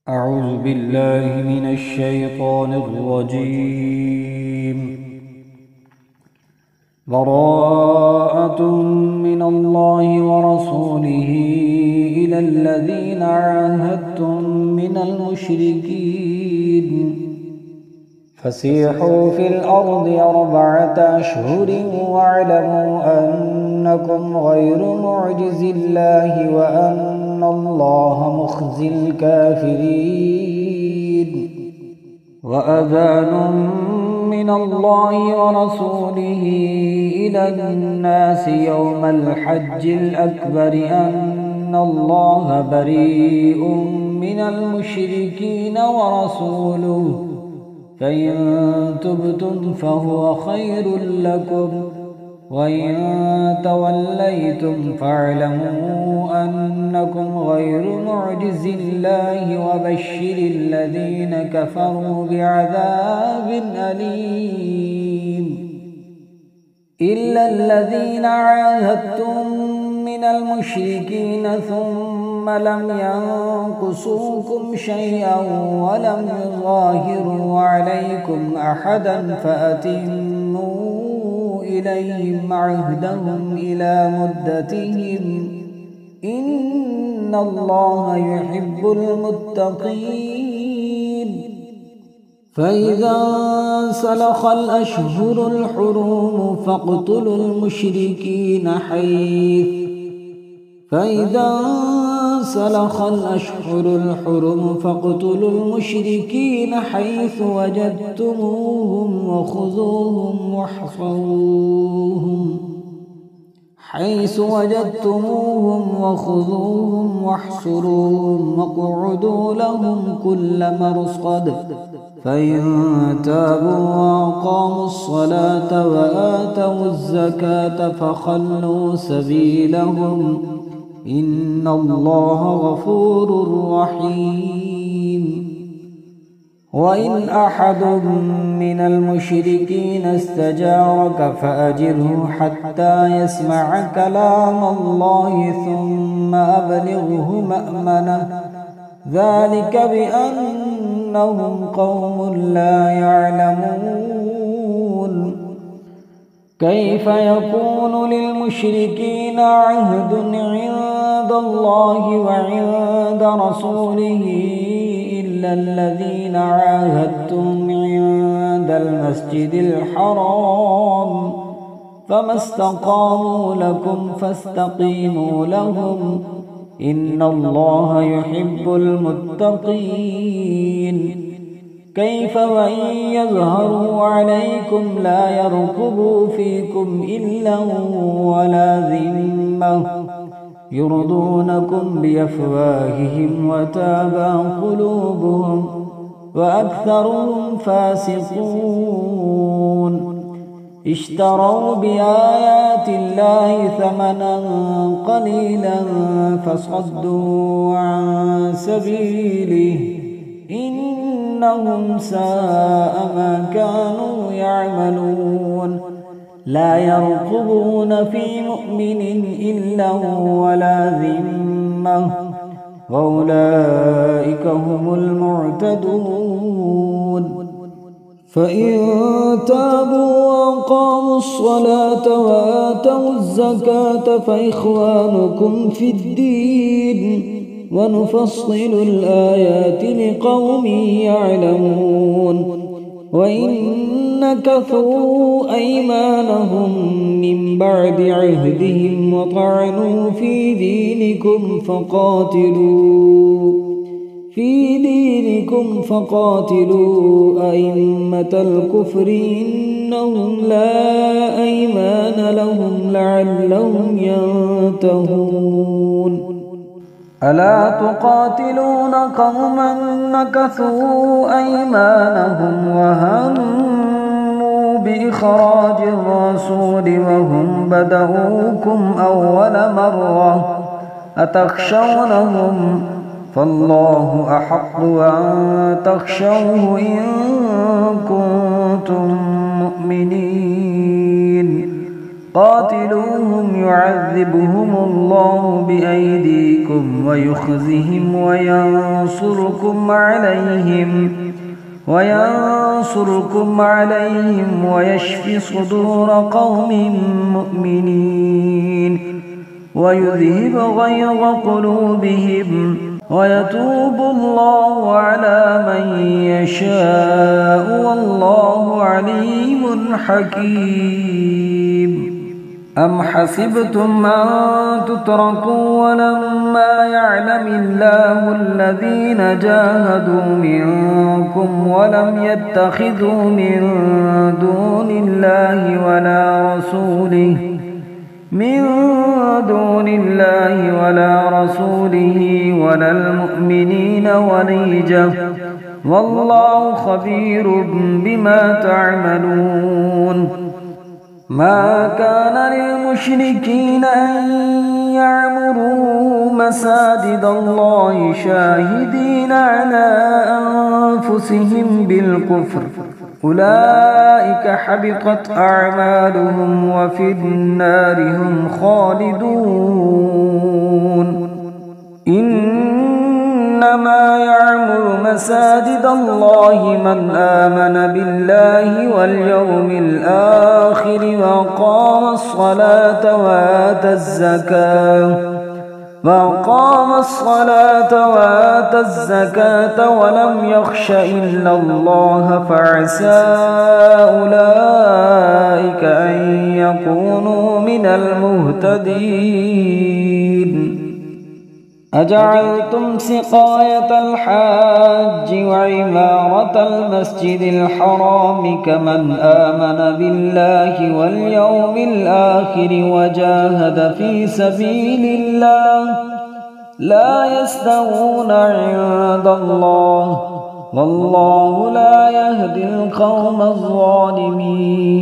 أعوذ بالله من الشيطان الرجيم. براءة من الله ورسوله إلى الذين عاهدتم من المشركين فسيحوا في الأرض 4 أشهر واعلموا أنكم غير معجز الله وأن الله مخزي الكافرين. وأذان من الله ورسوله إلى الناس يوم الحج الأكبر أن الله بريء من المشركين ورسوله فإن تبتم فهو خير لكم وإن توليتم فاعلموا أنكم غير معجز الله وبشر الذين كفروا بعذاب أليم. إلا الذين عاهدتم من المشركين ثم لم ينقصوكم شيئا ولم يظاهروا عليكم أحدا فأتموا إليهم عهدهم إلى مدتهم إن الله يحب المتقين. فإذا انسلخ الأشهر الحرم فاقتلوا المشركين حيث وجدتموهم وخذوهم واحصروهم واقعدوا لهم كل مرصد. فإن تابوا وأقاموا الصلاة وآتوا الزكاة فخلوا سبيلهم إن الله غفور رحيم. وإن أحد من المشركين استجارك فأجره حتى يسمع كلام الله ثم أبلغه مأمنه ذلك بأنهم قوم لا يعلمون. كيف يكون للمشركين عهد عند الله وعند رسوله إلا الذين عاهدتم عند المسجد الحرام فما استقاموا لكم فاستقيموا لهم إن الله يحب المتقين. كيف وإن يظهروا عليكم لا يرقبوا فيكم إلا ولا ذمة يرضونكم بأفواههم وتابى قلوبهم وأكثرهم فاسقون. اشتروا بآيات الله ثمنا قليلا فصدوا عن سبيله إنهم ساء ما كانوا يعملون. لا يرقبون في مؤمن إلا ولا ذمة وأولئك هم المعتدون. فإن تابوا وأقاموا الصلاة وآتوا الزكاة فإخوانكم في الدين ونفصل الآيات لقوم يعلمون. وإن نكثوا أيمانهم من بعد عهدهم وطعنوا في دينكم فقاتلوا أئمة الكفر إنهم لا أيمان لهم لعلهم ينتهون. ألا تقاتلون قوما نكثوا أيمانهم وهموا بإخراج الرسول وهم بدؤوكم أول مرة أتخشونهم فالله أحق أن تخشوه إن كنتم مؤمنين. قاتلوهم يعذبهم الله بأيديكم ويخزهم وينصركم عليهم ويشفي صدور قوم مؤمنين ويذهب غيظ قلوبهم ويتوب الله على من يشاء والله عليم حكيم. أم حسبتم أن تتركوا ولما يعلم الله الذين جاهدوا منكم ولم يتخذوا من دون الله ولا رسوله ولا المؤمنين وليجة والله خبير بما تعملون. ما كان للمشركين أن يعمروا مساجد الله شاهدين على أنفسهم بالكفر أولئك حبطت أعمالهم وفي النار هم خالدون. إنما يعمر مساجد الله من آمن بالله واليوم الآخر وأقام الصلاة وآتى الزكاة ولم يخش إلا الله فعسى أولئك أن يكونوا من المهتدين. أجعلتم سقاية الحاج وعمارة المسجد الحرام كمن آمن بالله واليوم الآخر وجاهد في سبيل الله لا يستوون عند الله والله لا يهدي القوم الظالمين.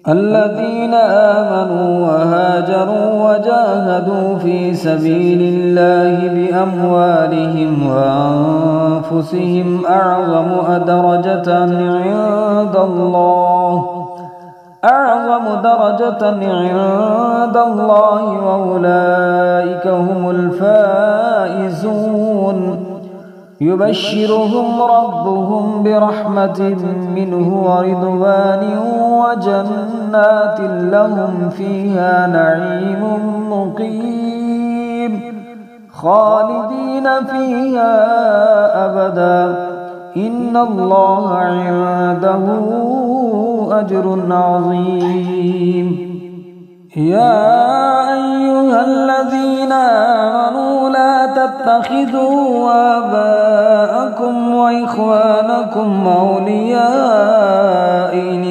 الذين آمنوا وهاجروا وجاهدوا في سبيل الله بأموالهم وأنفسهم أعظم درجة عند الله وأولئك هم الفائزون. يبشرهم ربهم برحمة منه ورضوان وجنات لهم فيها نعيم مقيم خالدين فيها أبدا إن الله عنده أجر عظيم. يا أيها الذين آمنوا لا تتخذوا آباءكم وإخوانكم أولياء إن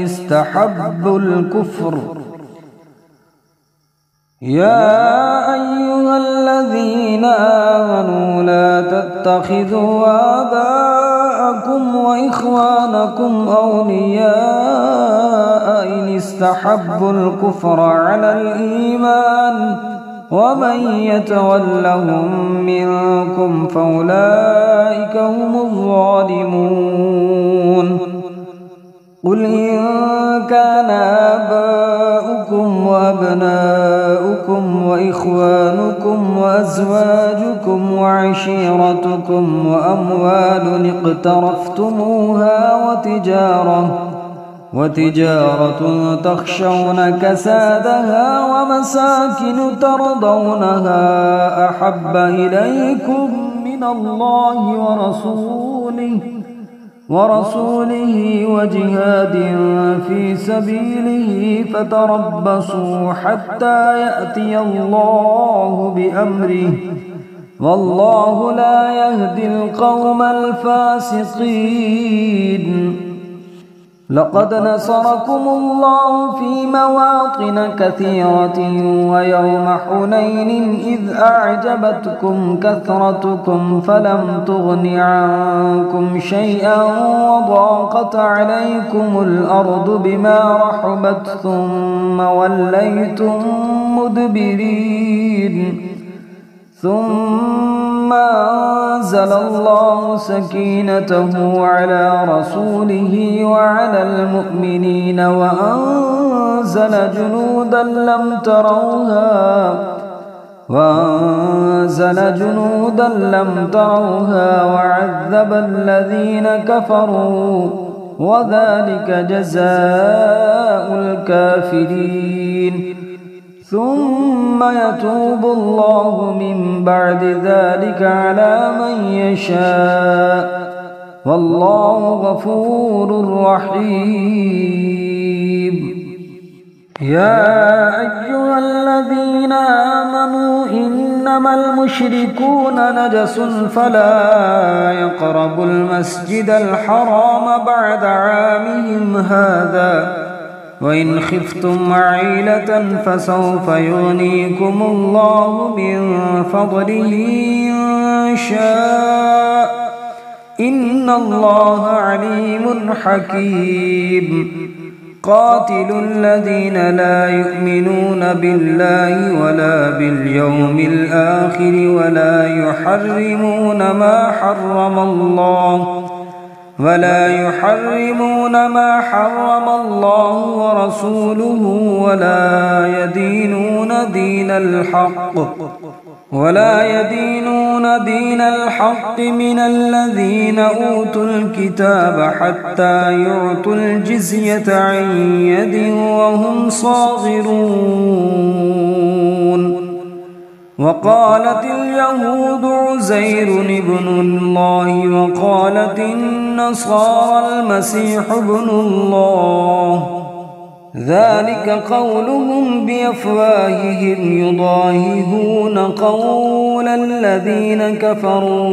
استحبوا الكفر على الإيمان ومن يتولهم منكم فأولئك هم الظالمون. قل إن كان آباؤكم وأبناؤكم وإخوانكم وأزواجكم وعشيرتكم وأموال اقترفتموها وتجارة تخشون كسادها ومساكن ترضونها أحب إليكم من الله ورسوله وجهاد في سبيله فتربصوا حتى يأتي الله بأمره والله لا يهدي القوم الفاسقين. لقد نصركم الله في مواطن كثيرة ويوم حنين إذ أعجبتكم كثرتكم فلم تغن عنكم شيئا وضاقت عليكم الأرض بما رحبت ثم وليتم مدبرين ثم فأنزل الله سكينته على رسوله وعلى المؤمنين وأنزل جنودا لم تروها وعذب الذين كفروا وذلك جزاء الكافرين ثم يتوب الله من بعد ذلك على من يشاء والله غفور رحيم. يا أيها الذين آمنوا إنما المشركون نجس فلا يقربوا المسجد الحرام بعد عامهم هذا وإن خفتم عيلة فسوف يغنيكم الله من فضله إن شاء إن الله عليم حكيم. قاتلوا الذين لا يؤمنون بالله ولا باليوم الآخر ولا يحرمون ما حرم الله ورسوله ولا يدينون دين الحق من الذين أوتوا الكتاب حتى يعطوا الجزية عن يد وهم صاغرون. وقالت اليهود عزير ابن الله وقالت النصارى المسيح ابن الله ذلك قولهم بأفواههم يضاهئون قول الذين كفروا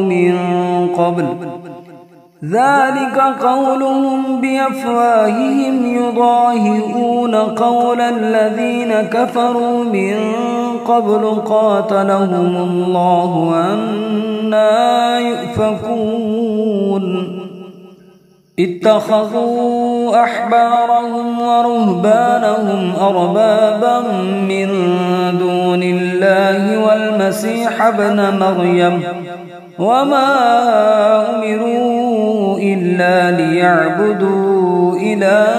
من قبل قاتلهم الله أنى يؤفكون. اتخذوا أحبارهم ورهبانهم أربابا من دون الله والمسيح ابن مريم وما أمروا إلا ليعبدوا إلها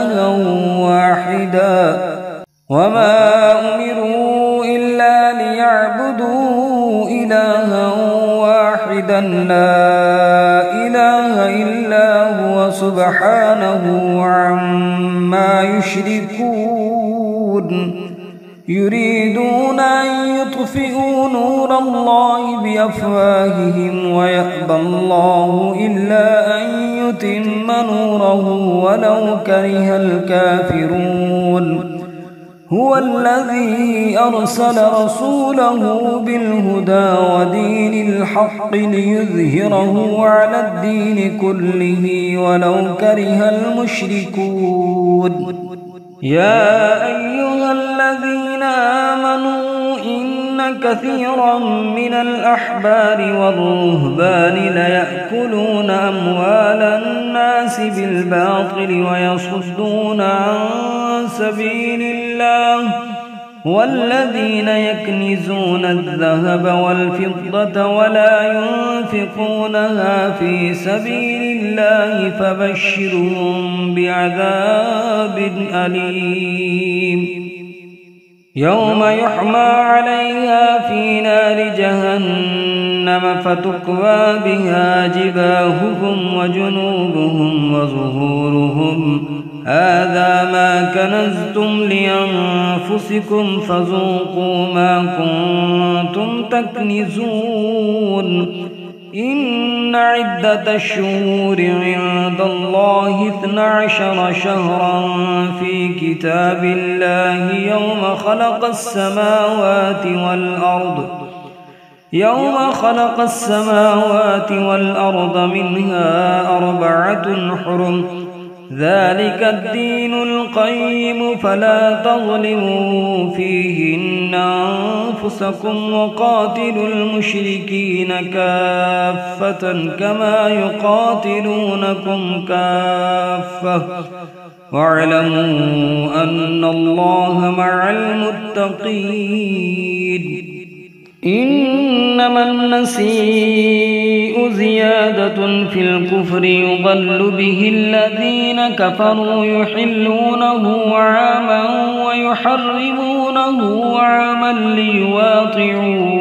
واحدا لا إله إلا هو سبحانه عما يشركون. يريدون أن يطفئوا نور الله بأفواههم ويأبى الله إلا أن يتم نوره ولو كره الكافرون. هو الذي أرسل رسوله بالهدى ودين الحق ليظهره على الدين كله ولو كره المشركون. يا أيها الذين آمنوا إن كثيرا من الأحبار والرهبان ليأكلون أموال الناس بالباطل ويصدون عن سبيل الله والذين يكنزون الذهب والفضة ولا ينفقونها في سبيل الله فبشرهم بعذاب أليم. يوم يحمى عليها في نار جهنم فتكوى بها جباههم وجنوبهم وظهورهم هذا ما كنزتم لأنفسكم فذوقوا ما كنتم تكنزون. إن عدة الشهور عند الله 12 شهرا في كتاب الله يوم خلق السماوات والأرض منها 4 حرم ذلك الدين القيم فلا تظلموا فيهن أنفسكم وقاتلوا المشركين كافة كما يقاتلونكم كافة واعلموا أن الله مع المتقين. إنما النسيء زيادة في الكفر يضل به الذين كفروا يحلونه عاما ويحرمونه عاما ليواطئوا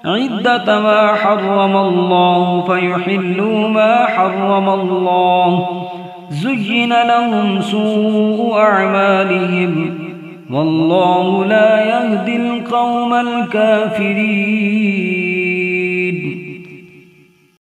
عدة ما حرم الله فيحلوا ما حرم الله. زين لهم سوء أعمالهم والله لا يهدي القوم الكافرين.